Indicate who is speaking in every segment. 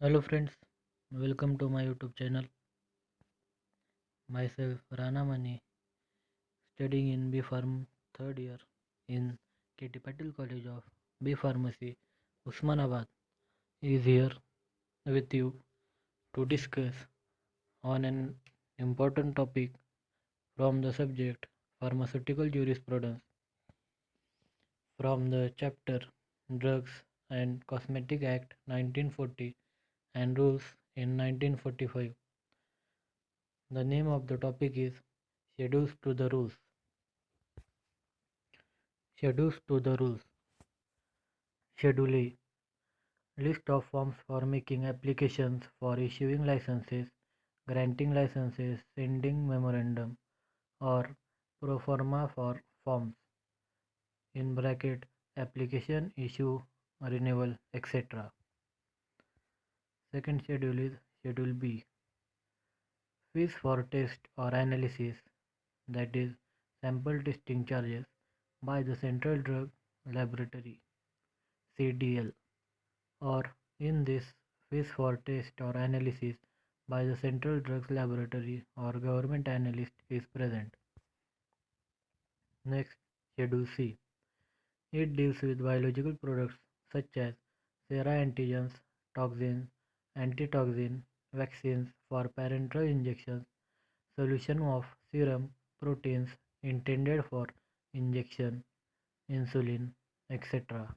Speaker 1: Hello friends, welcome to my YouTube channel. Myself Rana Mani, studying in B Pharm third year in KT Patil College of B Pharmacy, Usmanabad, is here with you to discuss on an important topic from the subject Pharmaceutical Jurisprudence from the chapter Drugs and Cosmetic Act 1940 and Rules in 1945. The name of the topic is Schedules to the Rules. Schedules to the Rules. Schedule A. List of forms for making applications for issuing licenses, granting licenses, sending memorandum, or pro forma for forms in bracket application, issue, renewal, etc. Second schedule is Schedule B. Fees for test or analysis, that is, sample testing charges by the Central Drug Laboratory (CDL), or in this fees for test or analysis by the Central Drugs Laboratory or government analyst is present. Next, Schedule C. It deals with biological products such as sera-antigens, toxins, antitoxin, vaccines for parenteral injections, solution of serum proteins intended for injection, insulin, etc.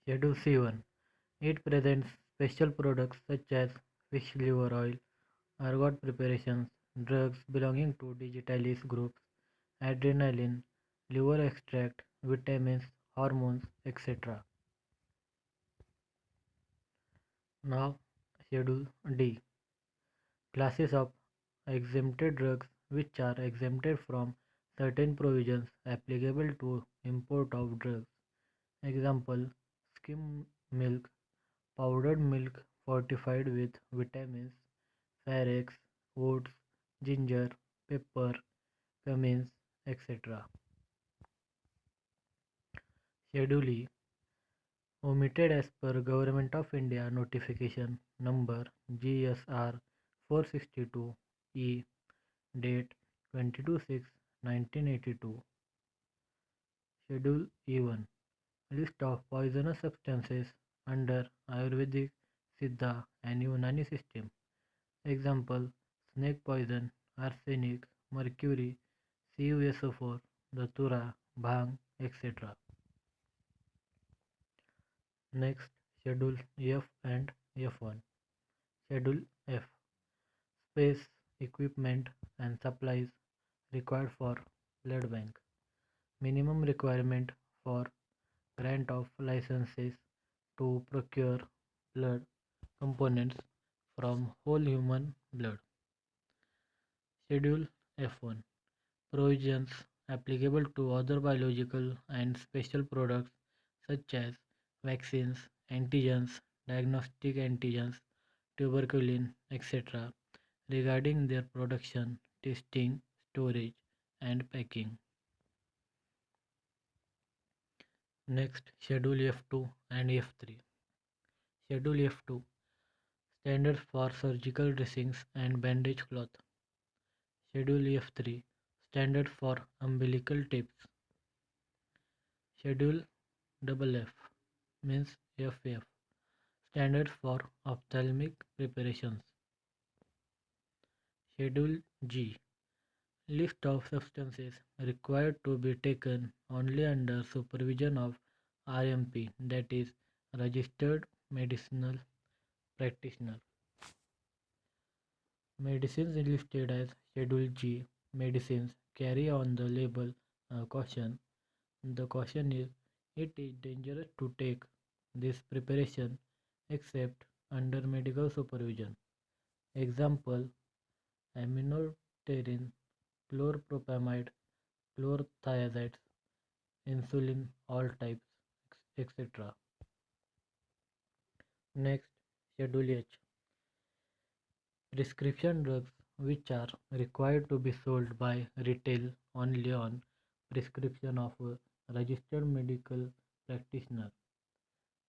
Speaker 1: Schedule C1. It presents special products such as fish liver oil, ergot preparations, drugs belonging to digitalis groups, adrenaline, liver extract, vitamins, hormones, etc. Now, Schedule D. Classes of exempted drugs which are exempted from certain provisions applicable to import of drugs. Example: skim milk, powdered milk fortified with vitamins, ferrex, oats, ginger, pepper, cummins, etc. Schedule E. Omitted as per Government of India Notification Number GSR 462 E, date 22/6/1982. Schedule E1. List of poisonous substances under Ayurvedic, Siddha and Unani system. Example: snake poison, arsenic, mercury, CuSO4, datura, bhang, etc. Next, Schedule F and F1. Schedule F. Space, equipment and supplies required for blood bank. Minimum requirement for grant of licenses to procure blood components from whole human blood. Schedule F1. Provisions applicable to other biological and special products such as vaccines, antigens, diagnostic antigens, tuberculin, etc., regarding their production, testing, storage, and packing. Next, Schedule F2 and F3. Schedule F2. Standards for surgical dressings and bandage cloth. Schedule F3. Standard for umbilical tapes. Schedule F means FF. Standards for ophthalmic preparations. Schedule G. List of substances required to be taken only under supervision of RMP, that is, registered medicinal practitioner. Medicines listed as Schedule G medicines carry on the label a caution. The caution is it is dangerous to take this preparation except under medical supervision. Example: aminoterine, chloropropamide, chlorothiazides, insulin, all types, etc. Next, Schedule H. Prescription drugs which are required to be sold by retail only on prescription of a registered medical practitioner.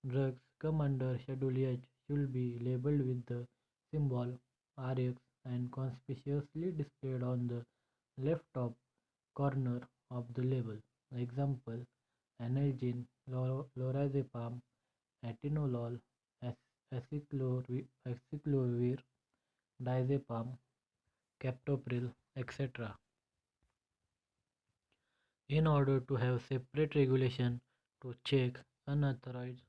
Speaker 1: Drugs come under Schedule H should be labeled with the symbol Rx and conspicuously displayed on the left top corner of the label. Example: analgin, lorazepam, atenolol, acyclovir, diazepam, captopril, etc. In order to have separate regulation to check unauthorized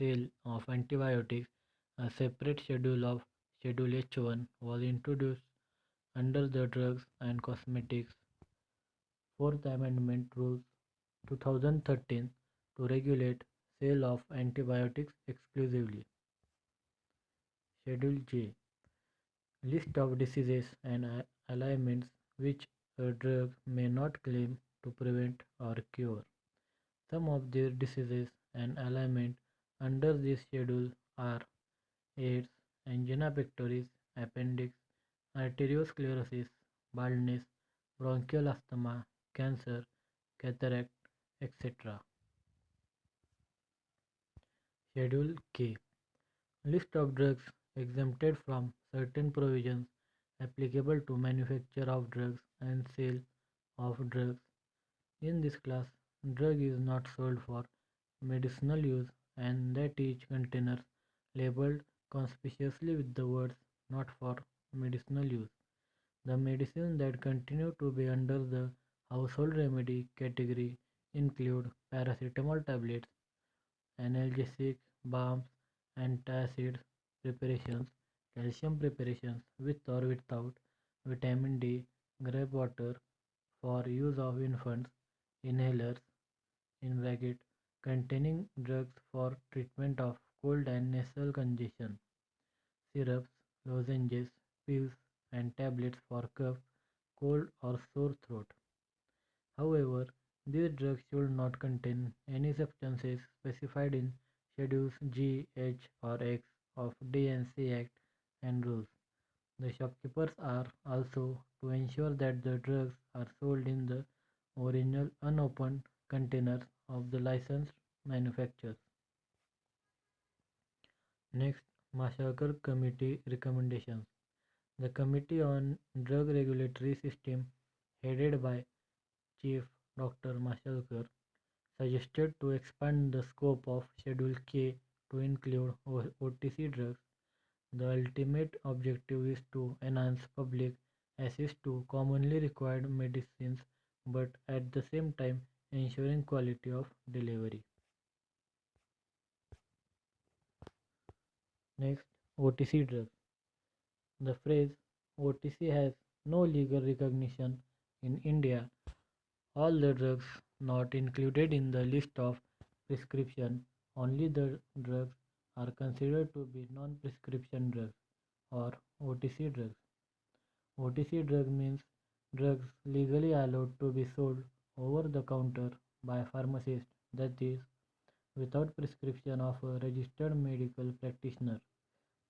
Speaker 1: sale of antibiotics, a separate schedule of Schedule H1 was introduced under the Drugs and Cosmetics Fourth Amendment Rules 2013 to regulate sale of antibiotics exclusively. Schedule J: list of diseases and ailments which a drug may not claim to prevent or cure. Some of these diseases and ailments under this schedule are AIDS, angina pectoris, appendix, arteriosclerosis, baldness, bronchial asthma, cancer, cataract, etc. Schedule K: list of drugs exempted from certain provisions applicable to manufacture of drugs and sale of drugs. In this class, drug is not sold for medicinal use and that each container labeled conspicuously with the words not for medicinal use. The medicines that continue to be under the household remedy category include paracetamol tablets, analgesic balms, antacids preparations, calcium preparations with or without vitamin D, grape water for use of infants, inhalers in bracket containing drugs for treatment of cold and nasal congestion, syrups, lozenges, pills, and tablets for cough, cold, or sore throat. However, these drugs should not contain any substances specified in Schedules G, H, or X of D&C Act and rules. The shopkeepers are also to ensure that the drugs are sold in the original unopened containers of the licensed manufacturers. Next, Mashakar Committee recommendations. The Committee on Drug Regulatory System, headed by Chief Dr. Mashalkar, suggested to expand the scope of Schedule K to include OTC drugs. The ultimate objective is to enhance public access to commonly required medicines but at the same time ensuring quality of delivery. Next, OTC drugs. The phrase OTC has no legal recognition in India. All the drugs not included in the list of prescription, only the drugs are considered to be non-prescription drugs or OTC drugs. OTC drug means drugs legally allowed to be sold over the counter by pharmacists, that is, without prescription of a registered medical practitioner.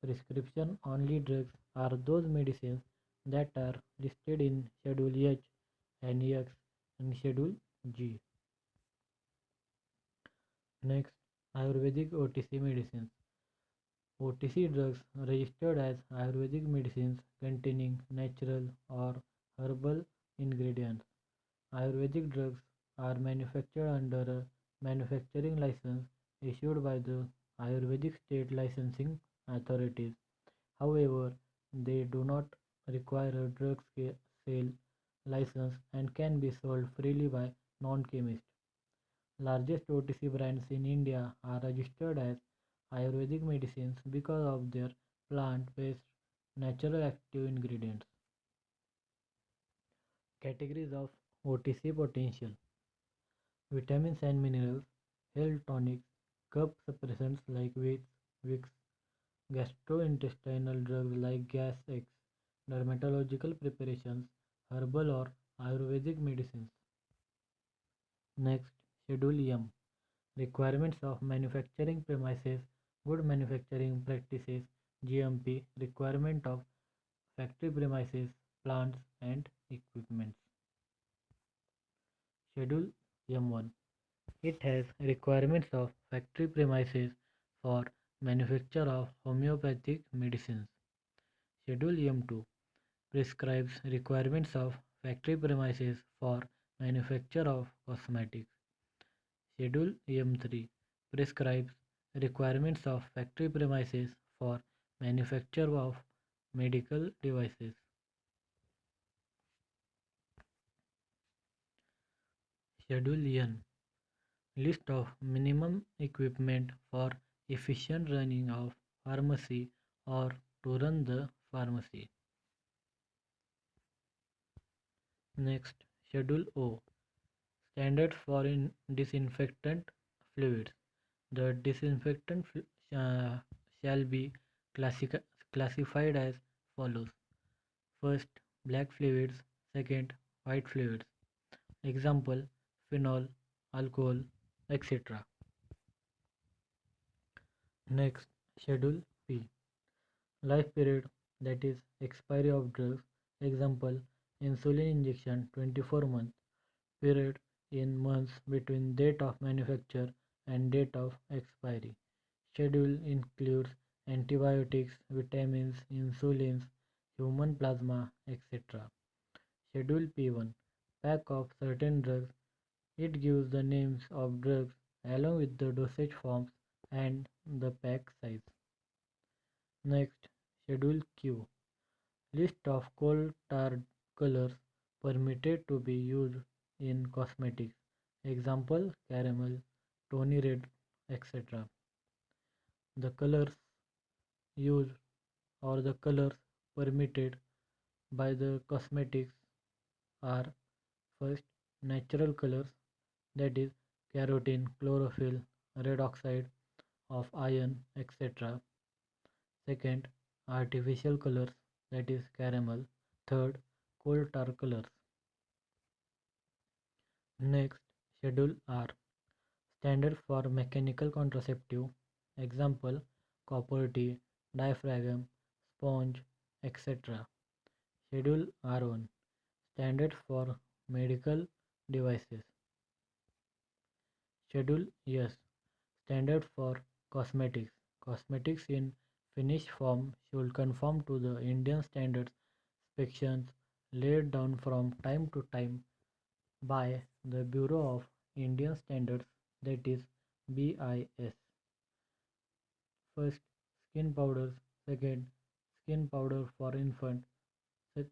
Speaker 1: Prescription only drugs are those medicines that are listed in Schedule H and X and Schedule G. Next, Ayurvedic OTC medicines. OTC drugs registered as Ayurvedic medicines containing natural or herbal ingredients. Ayurvedic drugs are manufactured under a manufacturing license issued by the Ayurvedic state licensing authorities. However, they do not require a drug sale license and can be sold freely by non-chemists. Largest OTC brands in India are registered as Ayurvedic medicines because of their plant-based natural active ingredients. Categories of OTC potential: vitamins and minerals, health tonics, cough suppressants like Vicks, gastrointestinal drugs like Gas X, dermatological preparations, herbal or Ayurvedic medicines. Next, Schedule M: requirements of manufacturing premises, good manufacturing practices, GMP, requirement of factory premises, plants and equipments. Schedule M1: it has requirements of factory premises, for manufacture of homeopathic medicines. Schedule M2 prescribes requirements of factory premises for manufacture of cosmetics. Schedule M3 prescribes requirements of factory premises for manufacture of medical devices. Schedule N list of minimum equipment for efficient running of pharmacy or to run the pharmacy. Next, Schedule O standards for disinfectant fluids. The disinfectant shall be classified as follows. First, black fluids. Second, white fluids. Example, phenol, alcohol, etc. Next, Schedule P. Life period, that is expiry of drugs. Example, insulin injection 24 months. Period in months between date of manufacture and date of expiry. Schedule includes antibiotics, vitamins, insulins, human plasma, etc. Schedule P1 pack of certain drugs. It gives the names of drugs along with the dosage forms and the pack size. Next, Schedule Q list of coal tar colors permitted to be used in cosmetics. Example, caramel, tawny red, etc. The colors used or the colors permitted by the cosmetics are: first, natural colors, that is carotene, chlorophyll, red oxide of iron, etc. Second, artificial colors, that is caramel. Third, coal tar colors. Next, Schedule R standard for mechanical contraceptive. Example, copper T, diaphragm, sponge, etc. Schedule R1 standard for medical devices. Schedule S standard for cosmetics. Cosmetics in finished form should conform to the Indian standards inspections laid down from time to time by the Bureau of Indian Standards, that is BIS. First, skin powders. Second, skin powder for infant.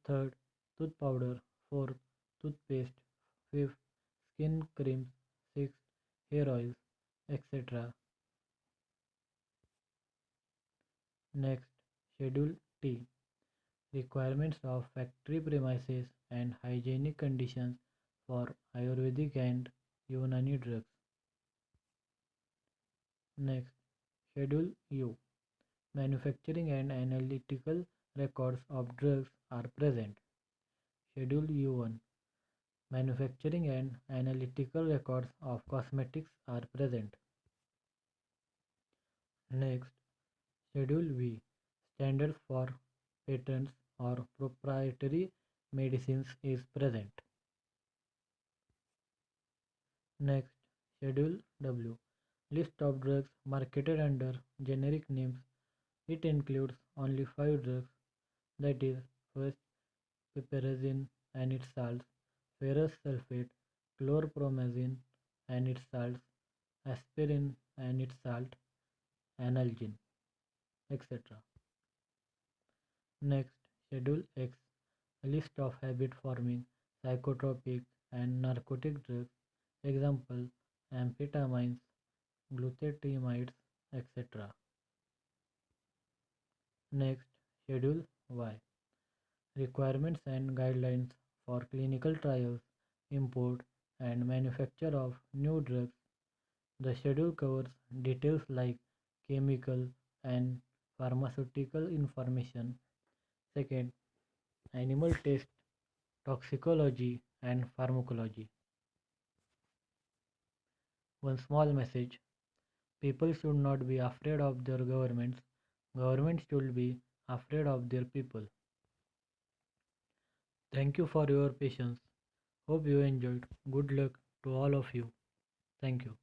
Speaker 1: Third, tooth powder. Fourth, toothpaste. Fifth, skin creams. Sixth, hair oils, etc. Next, Schedule T requirements of factory premises and hygienic conditions for Ayurvedic and Unani drugs. Next, Schedule U manufacturing and analytical records of drugs are present. Schedule U1 manufacturing and analytical records of cosmetics are present. Next, Schedule V standards for patents or proprietary medicines is present. Next, Schedule W list of drugs marketed under generic names. It includes only 5 drugs, that is, first, piperazine and its salts, ferrous sulfate, chlorpromazine and its salts, aspirin and its salt, analgin, etc. Next, Schedule X a list of habit forming, psychotropic, and narcotic drugs. Example, amphetamines, glutamides, etc. Next, Schedule Y requirements and guidelines for clinical trials, import, and manufacture of new drugs. The schedule covers details like chemical and pharmaceutical information. Second, animal test, toxicology, and pharmacology. One small message: people should not be afraid of their governments, governments should be afraid of their people. Thank you for your patience. Hope you enjoyed. Good luck to all of you. Thank you.